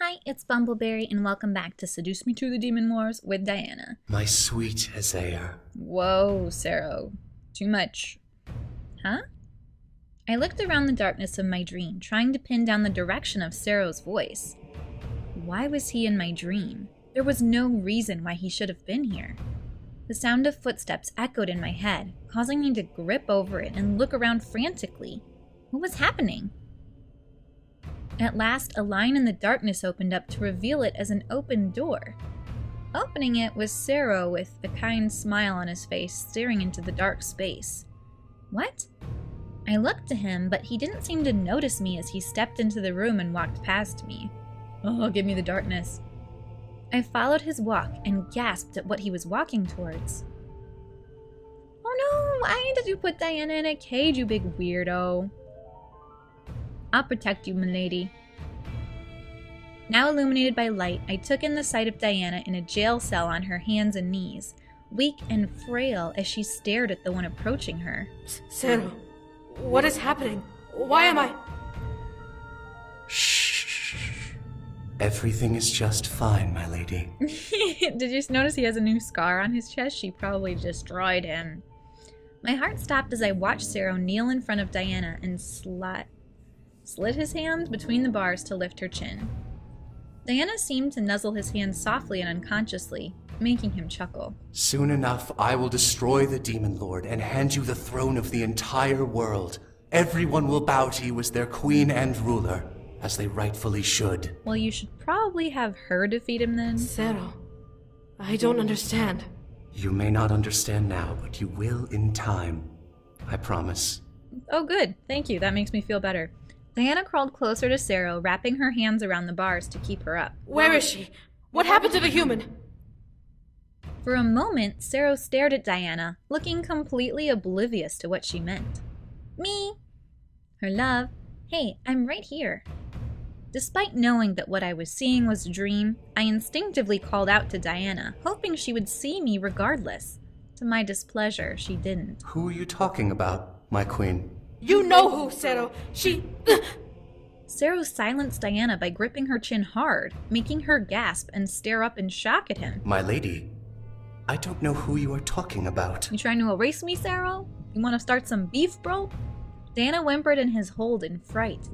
Hi, it's Bumbleberry, and welcome back to Seduce Me to the Demon Wars with Diana. My sweet Saero. Whoa, Saero. Too much. Huh? I looked around the darkness of my dream, trying to pin down the direction of Saero's voice. Why was he in my dream? There was no reason why he should have been here. The sound of footsteps echoed in my head, causing me to grip over it and look around frantically. What was happening? At last, a line in the darkness opened up to reveal it as an open door. Opening it was Saero with a kind smile on his face, staring into the dark space. What? I looked to him, but he didn't seem to notice me as he stepped into the room and walked past me. Oh, give me the darkness. I followed his walk and gasped at what he was walking towards. Oh no, why did you put Diana in a cage, you big weirdo? I'll protect you, milady. Now illuminated by light, I took in the sight of Diana in a jail cell on her hands and knees, weak and frail as she stared at the one approaching her. Saero, what is happening? Why am I... Shh. Everything is just fine, my lady. Did you notice he has a new scar on his chest? She probably destroyed him. My heart stopped as I watched Saero kneel in front of Diana and slid his hands between the bars to lift her chin. Diana seemed to nuzzle his hands softly and unconsciously, making him chuckle. Soon enough, I will destroy the Demon Lord and hand you the throne of the entire world. Everyone will bow to you as their queen and ruler, as they rightfully should. Well, you should probably have her defeat him then. Saero, I don't understand. You may not understand now, but you will in time. I promise. Oh good, thank you, that makes me feel better. Diana crawled closer to Saero, wrapping her hands around the bars to keep her up. Where is she? What happened to the human? For a moment, Saero stared at Diana, looking completely oblivious to what she meant. Me? Her love? Hey, I'm right here. Despite knowing that what I was seeing was a dream, I instinctively called out to Diana, hoping she would see me regardless. To my displeasure, she didn't. Who are you talking about, my queen? You know who, Saero. She... Saero silenced Diana by gripping her chin hard, making her gasp and stare up in shock at him. My lady, I don't know who you are talking about. You trying to erase me, Saero? You want to start some beef, bro? Diana whimpered in his hold in fright.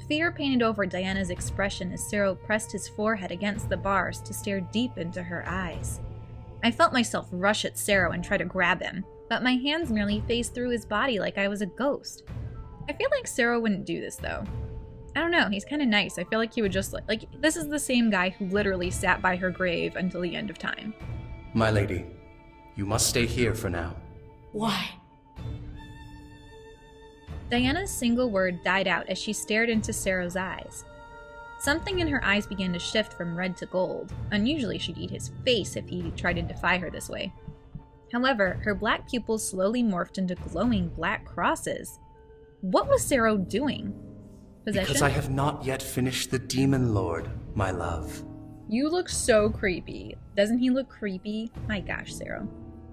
Fear painted over Diana's expression as Saero pressed his forehead against the bars to stare deep into her eyes. I felt myself rush at Saero and try to grab him, but my hands merely phased through his body like I was a ghost. I feel like Saero wouldn't do this, though. I don't know, he's kind of nice. I feel like he would just like, this is the same guy who literally sat by her grave until the end of time. My lady, you must stay here for now. Why? Diana's single word died out as she stared into Saero's eyes. Something in her eyes began to shift from red to gold. Unusually, she'd eat his face if he tried to defy her this way. However, her black pupils slowly morphed into glowing black crosses. What was Saero doing? Possession? Because I have not yet finished the Demon Lord, my love. You look so creepy. Doesn't he look creepy? My gosh, Saero.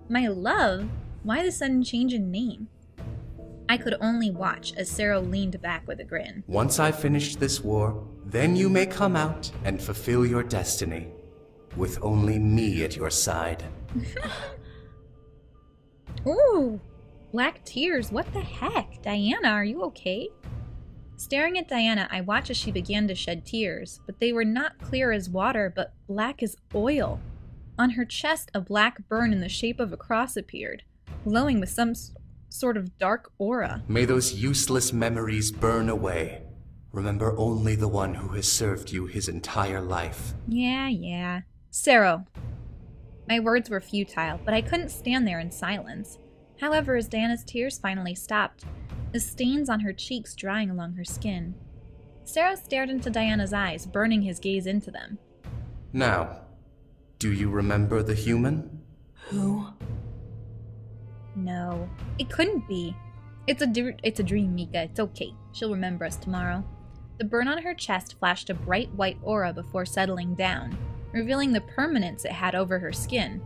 My love? Why the sudden change in name? I could only watch as Saero leaned back with a grin. Once I've finished this war, then you may come out and fulfill your destiny, with only me at your side. Ooh, black tears, what the heck? Diana, are you okay? Staring at Diana, I watched as she began to shed tears, but they were not clear as water, but black as oil. On her chest, a black burn in the shape of a cross appeared, glowing with some sort of dark aura. May those useless memories burn away. Remember only the one who has served you his entire life. Yeah. Saero. My words were futile, but I couldn't stand there in silence. However, as Diana's tears finally stopped, the stains on her cheeks drying along her skin, Saero stared into Diana's eyes, burning his gaze into them. Now, do you remember the human? Who? No, it couldn't be. It's a dream, Mika. It's okay. She'll remember us tomorrow. The burn on her chest flashed a bright white aura before settling down, revealing the permanence it had over her skin.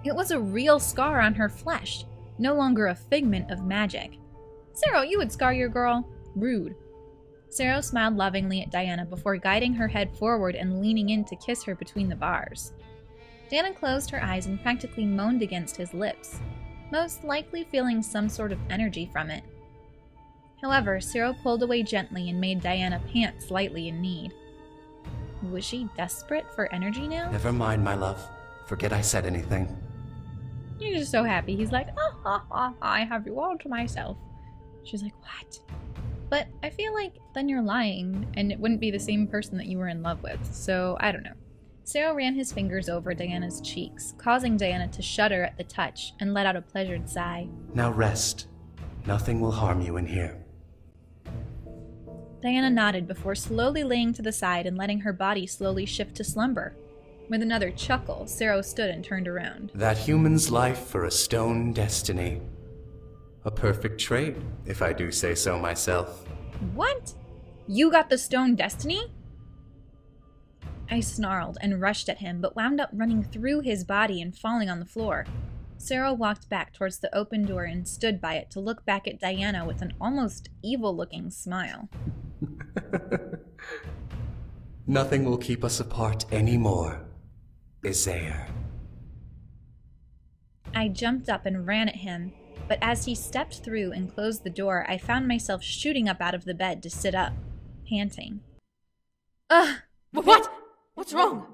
It was a real scar on her flesh, no longer a figment of magic. Saero, you would scar your girl? Rude. Saero smiled lovingly at Diana before guiding her head forward and leaning in to kiss her between the bars. Diana closed her eyes and practically moaned against his lips, most likely feeling some sort of energy from it. However, Saero pulled away gently and made Diana pant slightly in need. Was she desperate for energy now? Never mind, my love. Forget I said anything. He's just so happy. He's like, I have you all to myself. She's like, what? But I feel like then you're lying, and it wouldn't be the same person that you were in love with, so I don't know. Saero ran his fingers over Diana's cheeks, causing Diana to shudder at the touch and let out a pleasured sigh. Now rest. Nothing will harm you in here. Diana nodded before slowly laying to the side and letting her body slowly shift to slumber. With another chuckle, Saero stood and turned around. That human's life for a stone destiny. A perfect trade, if I do say so myself. What? You got the stone destiny? I snarled and rushed at him, but wound up running through his body and falling on the floor. Saero walked back towards the open door and stood by it to look back at Diana with an almost evil-looking smile. Nothing will keep us apart anymore, Isaiah. I jumped up and ran at him, but as he stepped through and closed the door, I found myself shooting up out of the bed to sit up, panting. Ugh! What? What's wrong?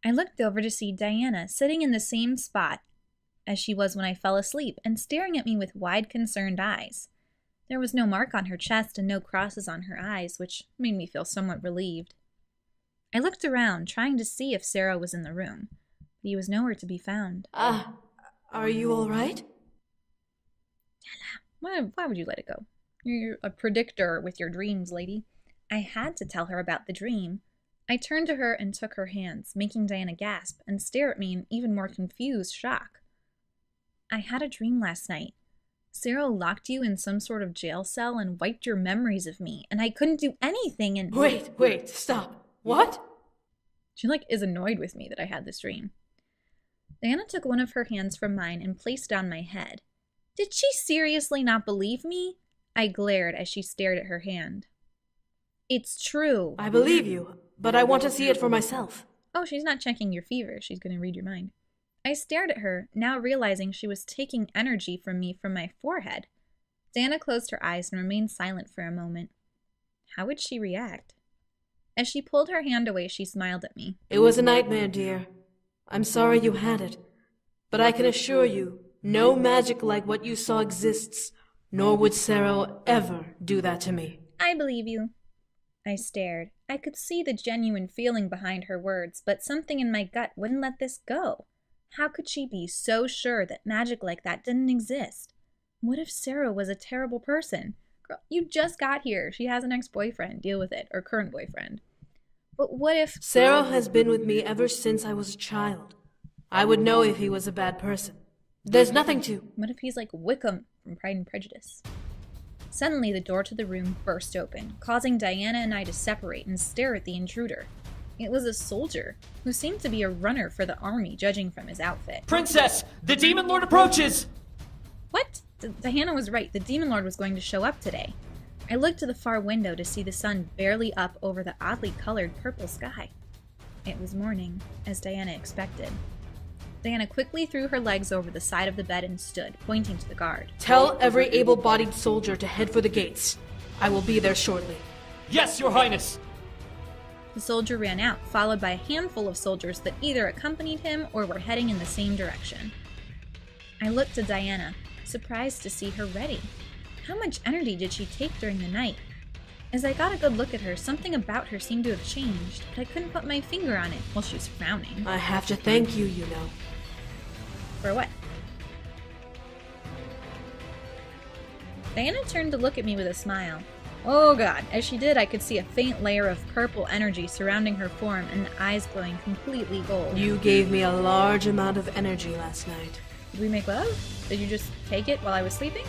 I looked over to see Diana sitting in the same spot as she was when I fell asleep and staring at me with wide, concerned eyes. There was no mark on her chest and no crosses on her eyes, which made me feel somewhat relieved. I looked around, trying to see if Saero was in the room, but he was nowhere to be found. Are you all right? Why would you let it go? You're a predictor with your dreams, lady. I had to tell her about the dream. I turned to her and took her hands, making Diana gasp and stare at me in even more confused shock. I had a dream last night. Saero locked you in some sort of jail cell and wiped your memories of me, and I couldn't do anything and— Wait, stop. What? She, is annoyed with me that I had this dream. Diana took one of her hands from mine and placed it on my head. Did she seriously not believe me? I glared as she stared at her hand. It's true. I believe you, but I want to see it for myself. Oh, she's not checking your fever. She's going to read your mind. I stared at her, now realizing she was taking energy from me from my forehead. Diana closed her eyes and remained silent for a moment. How would she react? As she pulled her hand away, she smiled at me. It was a nightmare, dear. I'm sorry you had it, but I can assure you, no magic like what you saw exists, nor would Saero ever do that to me. I believe you. I stared. I could see the genuine feeling behind her words, but something in my gut wouldn't let this go. How could she be so sure that magic like that didn't exist? What if Saero was a terrible person? Girl, you just got here. She has an ex-boyfriend. Deal with it. Or current boyfriend. But what if— Saero has been with me ever since I was a child. I would know if he was a bad person. There's nothing to— What if he's like Wickham from Pride and Prejudice? Suddenly, the door to the room burst open, causing Diana and I to separate and stare at the intruder. It was a soldier, who seemed to be a runner for the army, judging from his outfit. Princess, the Demon Lord approaches! What? Diana was right. The Demon Lord was going to show up today. I looked to the far window to see the sun barely up over the oddly colored purple sky. It was morning, as Diana expected. Diana quickly threw her legs over the side of the bed and stood, pointing to the guard. Tell every able-bodied soldier to head for the gates. I will be there shortly. Yes, Your Highness! The soldier ran out, followed by a handful of soldiers that either accompanied him or were heading in the same direction. I looked to Diana, surprised to see her ready. How much energy did she take during the night? As I got a good look at her, something about her seemed to have changed, but I couldn't put my finger on it while she was frowning. I have to thank you, you know. For what? Diana turned to look at me with a smile. Oh god, as she did, I could see a faint layer of purple energy surrounding her form and the eyes glowing completely gold. You gave me a large amount of energy last night. Did we make love? Did you just take it while I was sleeping?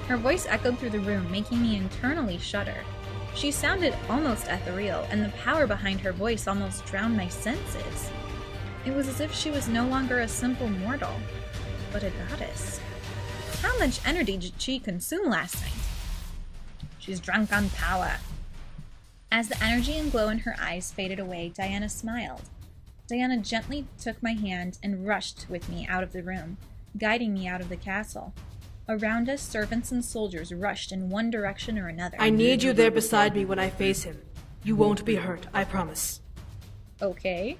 Her voice echoed through the room, making me internally shudder. She sounded almost ethereal, and the power behind her voice almost drowned my senses. It was as if she was no longer a simple mortal, but a goddess. How much energy did she consume last night? She's drunk on power. As the energy and glow in her eyes faded away, Diana smiled. Diana gently took my hand and rushed with me out of the room, guiding me out of the castle. Around us, servants and soldiers rushed in one direction or another. I need you there beside me when I face him. You won't be hurt, I promise. Okay.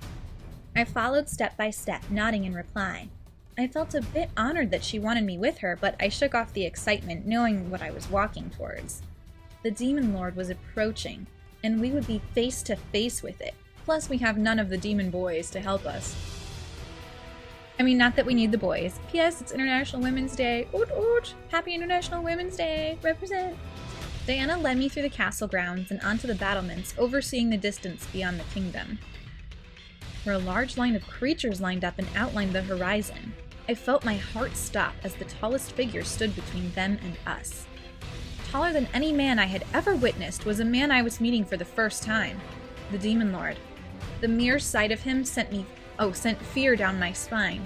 I followed step by step, nodding in reply. I felt a bit honored that she wanted me with her, but I shook off the excitement, knowing what I was walking towards. The Demon Lord was approaching, and we would be face to face with it. Plus, we have none of the demon boys to help us. I mean, not that we need the boys. P.S. It's International Women's Day. Oot oot! Happy International Women's Day! Represent! Diana led me through the castle grounds and onto the battlements, overseeing the distance beyond the kingdom, where a large line of creatures lined up and outlined the horizon. I felt my heart stop as the tallest figure stood between them and us. Taller than any man I had ever witnessed was a man I was meeting for the first time, the Demon Lord. The mere sight of him sent fear down my spine.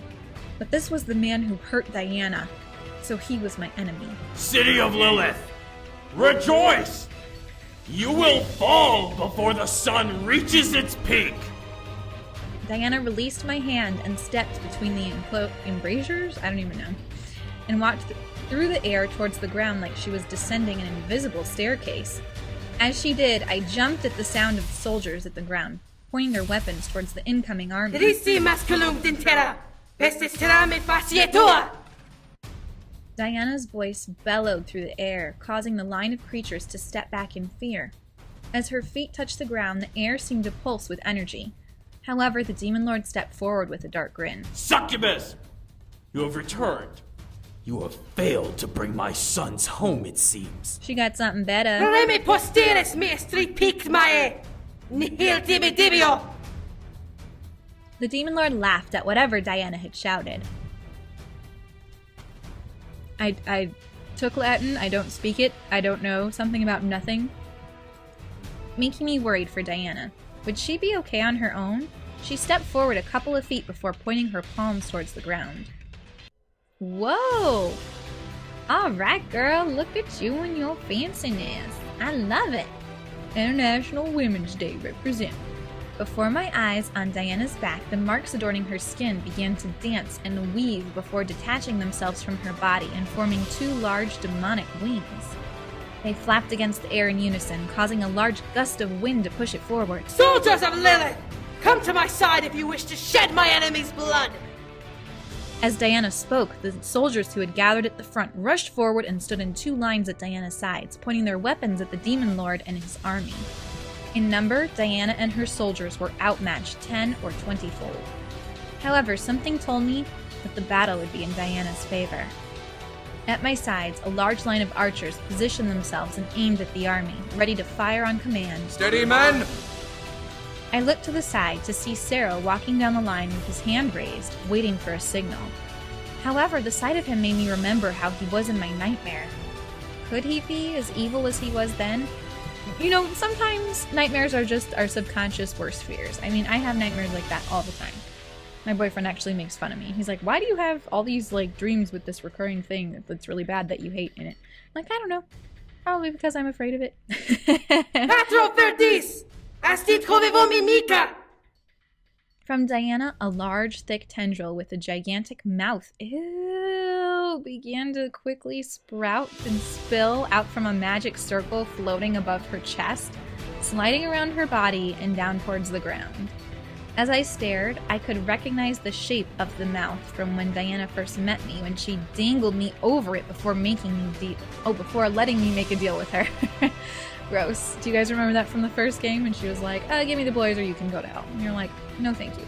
But this was the man who hurt Diana, so he was my enemy. City of Lilith, rejoice! You will fall before the sun reaches its peak! Diana released my hand and stepped between the embrasures? I don't even know. And walked through the air towards the ground like she was descending an invisible staircase. As she did, I jumped at the sound of the soldiers at the ground, pointing their weapons towards the incoming army. Diana's voice bellowed through the air, causing the line of creatures to step back in fear. As her feet touched the ground, the air seemed to pulse with energy. However, the Demon Lord stepped forward with a dark grin. Succubus! You have returned. You have failed to bring my sons home, it seems. She got something better. The Demon Lord laughed at whatever Diana had shouted. I took Latin, I don't speak it, I don't know, something about nothing. Making me worried for Diana. Would she be okay on her own? She stepped forward a couple of feet before pointing her palms towards the ground. Whoa! Alright girl, look at you and your fanciness. I love it! International Women's Day represent. Before my eyes, on Diana's back, the marks adorning her skin began to dance and weave before detaching themselves from her body and forming two large demonic wings. They flapped against the air in unison, causing a large gust of wind to push it forward. Soldiers of Lilith! Come to my side if you wish to shed my enemy's blood! As Diana spoke, the soldiers who had gathered at the front rushed forward and stood in two lines at Diana's sides, pointing their weapons at the Demon Lord and his army. In number, Diana and her soldiers were outmatched 10 or 20-fold. However, something told me that the battle would be in Diana's favor. At my sides, a large line of archers positioned themselves and aimed at the army, ready to fire on command. Steady, men! I looked to the side to see Saero walking down the line with his hand raised, waiting for a signal. However, the sight of him made me remember how he was in my nightmare. Could he be as evil as he was then? You know, sometimes nightmares are just our subconscious worst fears. I mean, I have nightmares like that all the time. My boyfriend actually makes fun of me. He's like, why do you have all these, like, dreams with this recurring thing that's really bad that you hate in it? I'm like, I don't know. Probably because I'm afraid of it. Patro Verdis! Asti trovevamo Mika! From Diana, a large, thick tendril with a gigantic mouth, began to quickly sprout and spill out from a magic circle floating above her chest, sliding around her body and down towards the ground. As I stared, I could recognize the shape of the mouth from when Diana first met me, when she dangled me over it before before letting me make a deal with her. Gross. Do you guys remember that from the first game? And she was like, give me the boys or you can go to hell. And you're like, no thank you.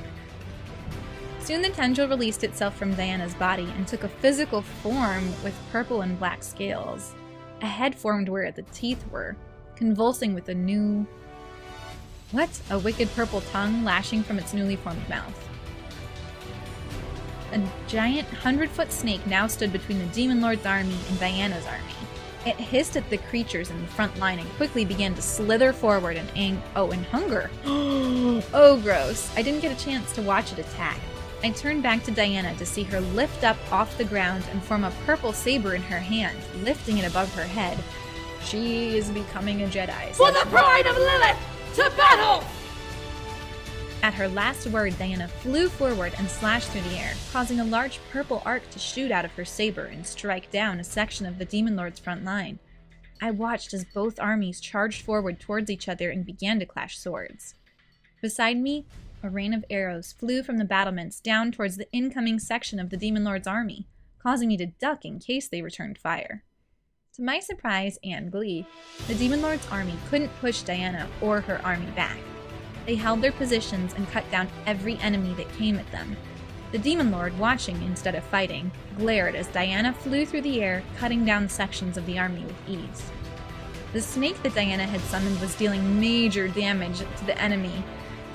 Soon the tendril released itself from Diana's body and took a physical form with purple and black scales. A head formed where the teeth were, convulsing with a new... A wicked purple tongue lashing from its newly formed mouth. A giant 100-foot snake now stood between the Demon Lord's army and Diana's army. It hissed at the creatures in the front line and quickly began to slither forward in hunger. Oh, gross. I didn't get a chance to watch it attack. I turned back to Diana to see her lift up off the ground and form a purple saber in her hand, lifting it above her head. She is becoming a Jedi. For the pride of Lilith, to battle! At her last word, Diana flew forward and slashed through the air, causing a large purple arc to shoot out of her saber and strike down a section of the Demon Lord's front line. I watched as both armies charged forward towards each other and began to clash swords. Beside me, a rain of arrows flew from the battlements down towards the incoming section of the Demon Lord's army, causing me to duck in case they returned fire. To my surprise and glee, the Demon Lord's army couldn't push Diana or her army back. They held their positions and cut down every enemy that came at them. The Demon Lord, watching instead of fighting, glared as Diana flew through the air, cutting down sections of the army with ease. The snake that Diana had summoned was dealing major damage to the enemy,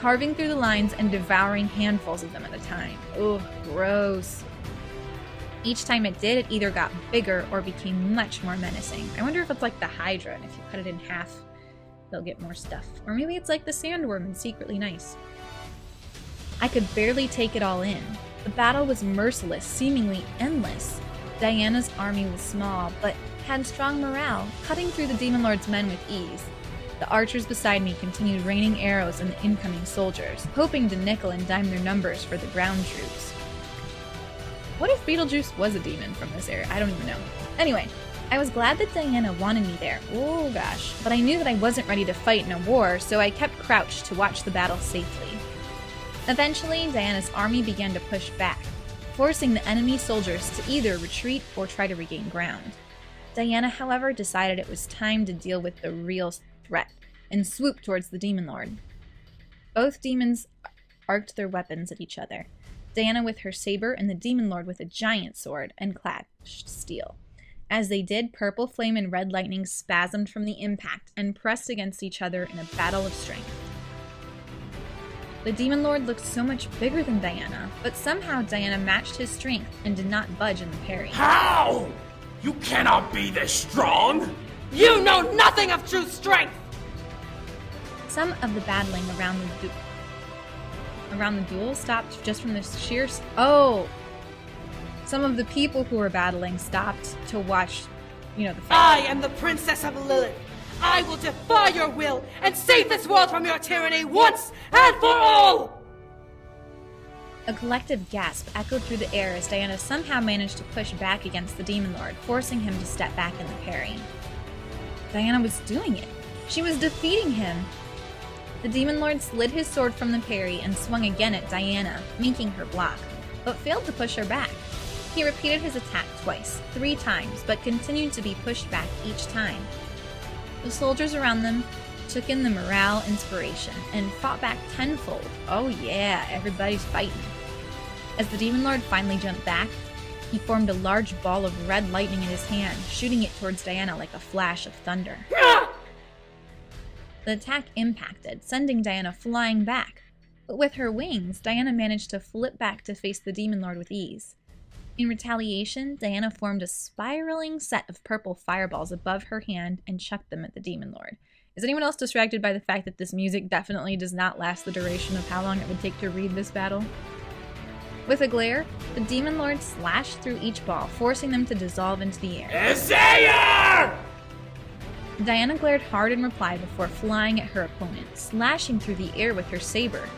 carving through the lines and devouring handfuls of them at a time. Ugh, gross. Each time it did, it either got bigger or became much more menacing. I wonder if it's like the Hydra, and if you cut it in half, they'll get more stuff. Or maybe it's like the sandworm and secretly nice. I could barely take it all in. The battle was merciless, seemingly endless. Diana's army was small, but had strong morale, cutting through the Demon Lord's men with ease. The archers beside me continued raining arrows at the incoming soldiers, hoping to nickel and dime their numbers for the ground troops. What if Beetlejuice was a demon from this area? I don't even know. Anyway, I was glad that Diana wanted me there. Oh gosh. But I knew that I wasn't ready to fight in a war, so I kept crouched to watch the battle safely. Eventually, Diana's army began to push back, forcing the enemy soldiers to either retreat or try to regain ground. Diana, however, decided it was time to deal with the real threat and swooped towards the Demon Lord. Both demons arced their weapons at each other, Diana with her saber and the Demon Lord with a giant sword and clashed steel. As they did, purple flame and red lightning spasmed from the impact and pressed against each other in a battle of strength. The Demon Lord looked so much bigger than Diana, but somehow Diana matched his strength and did not budge in the parry. How? You cannot be this strong! You know nothing of true strength! Some of the battling around the duel stopped just from the sheer... Some of the people who were battling stopped to watch, the fight. I am the Princess of Lilith. I will defy your will and save this world from your tyranny once and for all! A collective gasp echoed through the air as Diana somehow managed to push back against the Demon Lord, forcing him to step back in the parry. Diana was doing it. She was defeating him. The Demon Lord slid his sword from the parry and swung again at Diana, making her block, but failed to push her back. He repeated his attack twice, 3 times, but continued to be pushed back each time. The soldiers around them took in the morale inspiration and fought back tenfold. Oh yeah, everybody's fighting. As the Demon Lord finally jumped back, he formed a large ball of red lightning in his hand, shooting it towards Diana like a flash of thunder. The attack impacted, sending Diana flying back. But with her wings, Diana managed to flip back to face the Demon Lord with ease. In retaliation, Diana formed a spiraling set of purple fireballs above her hand and chucked them at the Demon Lord. Is anyone else distracted by the fact that this music definitely does not last the duration of how long it would take to read this battle? With a glare, the Demon Lord slashed through each ball, forcing them to dissolve into the air. Saero! Diana glared hard in reply before flying at her opponent, slashing through the air with her saber.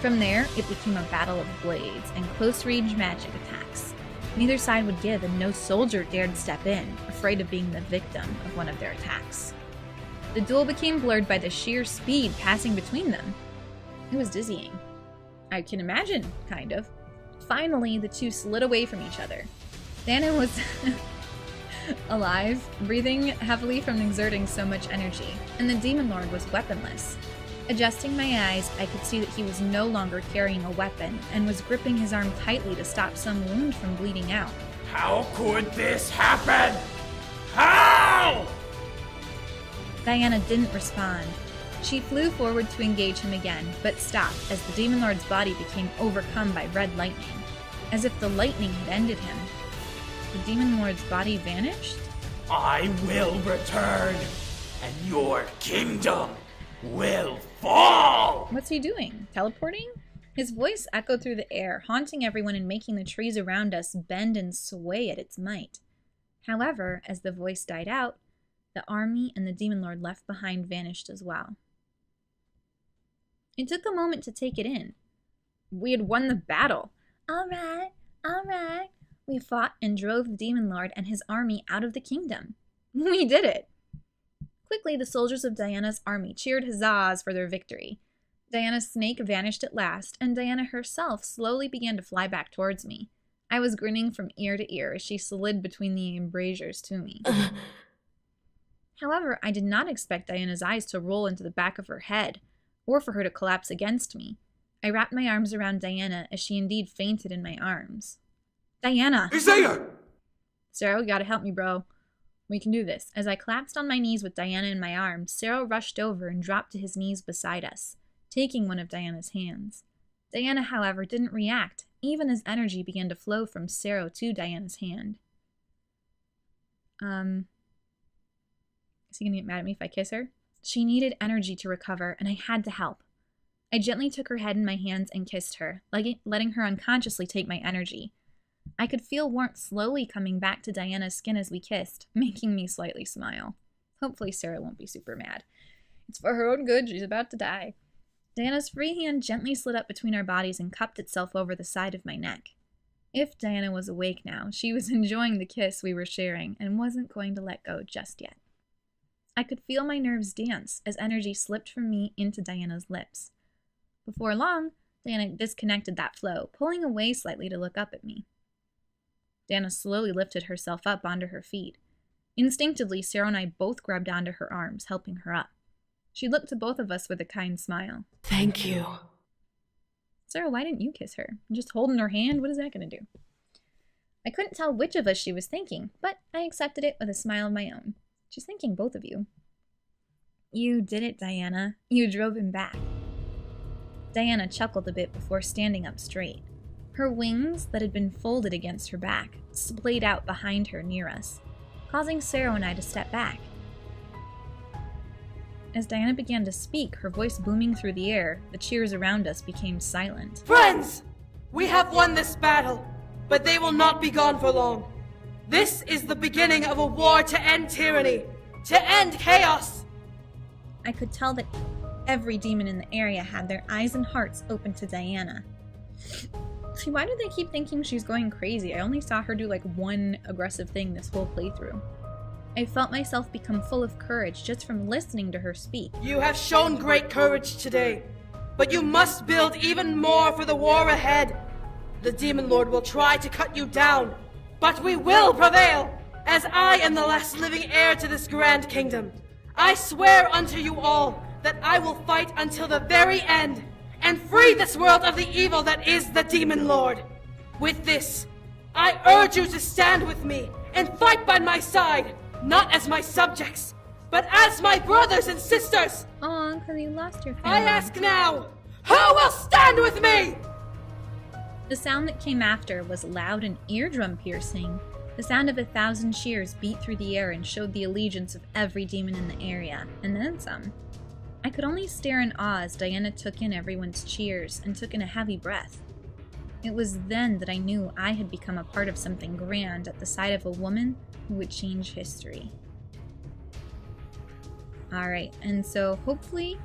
From there, it became a battle of blades and close-range magic attacks. Neither side would give, and no soldier dared step in, afraid of being the victim of one of their attacks. The duel became blurred by the sheer speed passing between them. It was dizzying. I can imagine, kind of. Finally, the two slid away from each other. Diana was alive, breathing heavily from exerting so much energy, and the Demon Lord was weaponless. Adjusting my eyes, I could see that he was no longer carrying a weapon and was gripping his arm tightly to stop some wound from bleeding out. How could this happen? How? Diana didn't respond. She flew forward to engage him again, but stopped as the Demon Lord's body became overcome by red lightning, as if the lightning had ended him. The Demon Lord's body vanished? I will return, and your kingdom will fall! What's he doing? Teleporting? His voice echoed through the air, haunting everyone and making the trees around us bend and sway at its might. However, as the voice died out, The army and the Demon Lord left behind vanished as well. It took a moment to take it in. We had won the battle. All right, all right. We fought and drove the Demon Lord and his army out of the kingdom. We did it. Quickly, the soldiers of Diana's army cheered huzzas for their victory. Diana's snake vanished at last, and Diana herself slowly began to fly back towards me. I was grinning from ear to ear as she slid between the embrasures to me. However, I did not expect Diana's eyes to roll into the back of her head, or for her to collapse against me. I wrapped my arms around Diana as she indeed fainted in my arms. Diana! Isaiah! Saero, you gotta help me, bro. We can do this. As I collapsed on my knees with Diana in my arms, Saero rushed over and dropped to his knees beside us, taking one of Diana's hands. Diana, however, didn't react, even as energy began to flow from Saero to Diana's hand. Is he gonna get mad at me if I kiss her? She needed energy to recover, and I had to help. I gently took her head in my hands and kissed her, letting her unconsciously take my energy. I could feel warmth slowly coming back to Diana's skin as we kissed, making me slightly smile. Hopefully Saero won't be super mad. It's for her own good, she's about to die. Diana's free hand gently slid up between our bodies and cupped itself over the side of my neck. If Diana was awake now, she was enjoying the kiss we were sharing and wasn't going to let go just yet. I could feel my nerves dance as energy slipped from me into Diana's lips. Before long, Diana disconnected that flow, pulling away slightly to look up at me. Diana slowly lifted herself up onto her feet. Instinctively, Saero and I both grabbed onto her arms, helping her up. She looked to both of us with a kind smile. Thank you. Saero, why didn't you kiss her? Just holding her hand? What is that going to do? I couldn't tell which of us she was thinking, but I accepted it with a smile of my own. She's thanking both of you. You did it, Diana. You drove him back. Diana chuckled a bit before standing up straight. Her wings, that had been folded against her back, splayed out behind her near us, causing Saero and I to step back. As Diana began to speak, her voice booming through the air, the cheers around us became silent. Friends! We have won this battle, but they will not be gone for long. This is the beginning of a war to end tyranny, to end chaos! I could tell that every demon in the area had their eyes and hearts open to Diana. See, why do they keep thinking she's going crazy? I only saw her do like one aggressive thing this whole playthrough. I felt myself become full of courage just from listening to her speak. You have shown great courage today, but you must build even more for the war ahead. The Demon Lord will try to cut you down, but we will prevail, as I am the last living heir to this grand kingdom. I swear unto you all that I will fight until the very end, and free this world of the evil that is the Demon Lord. With this, I urge you to stand with me and fight by my side, not as my subjects, but as my brothers and sisters. Aw, because you lost your family. I ask now, who will stand with me? The sound that came after was loud and eardrum piercing. The sound of 1,000 cheers beat through the air and showed the allegiance of every demon in the area, and then some. I could only stare in awe as Diana took in everyone's cheers and took in a heavy breath. It was then that I knew I had become a part of something grand at the side of a woman who would change history. Alright, and so hopefully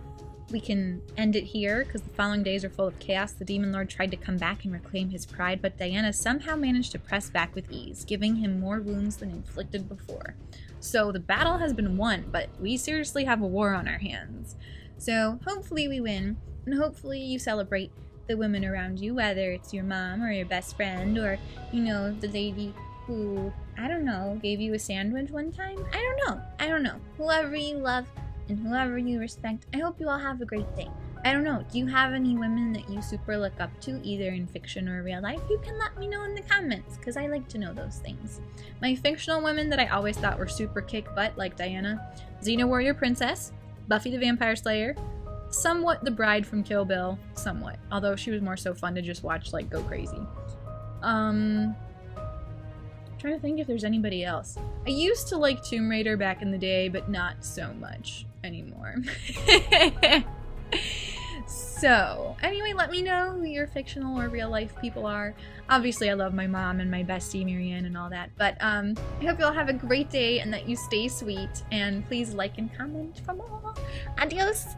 we can end it here, because the following days are full of chaos. The Demon Lord tried to come back and reclaim his pride, but Diana somehow managed to press back with ease, giving him more wounds than inflicted before. So the battle has been won, but we seriously have a war on our hands. So hopefully we win, and hopefully you celebrate the women around you, whether it's your mom or your best friend, or, you know, the lady who, I don't know, gave you a sandwich one time? I don't know. Whoever you love and whoever you respect, I hope you all have a great day. I don't know, do you have any women that you super look up to, either in fiction or real life? You can let me know in the comments, because I like to know those things. My fictional women that I always thought were super kick butt, like Diana, Xena Warrior Princess, Buffy the Vampire Slayer, somewhat the bride from Kill Bill, somewhat, although she was more so fun to just watch, like, go crazy. I'm trying to think if there's anybody else. I used to like Tomb Raider back in the day, but not so much anymore. So, anyway, let me know who your fictional or real life people are. Obviously, I love my mom and my bestie, Marianne, and all that. But I hope you all have a great day and that you stay sweet. And please like and comment for more. Adios!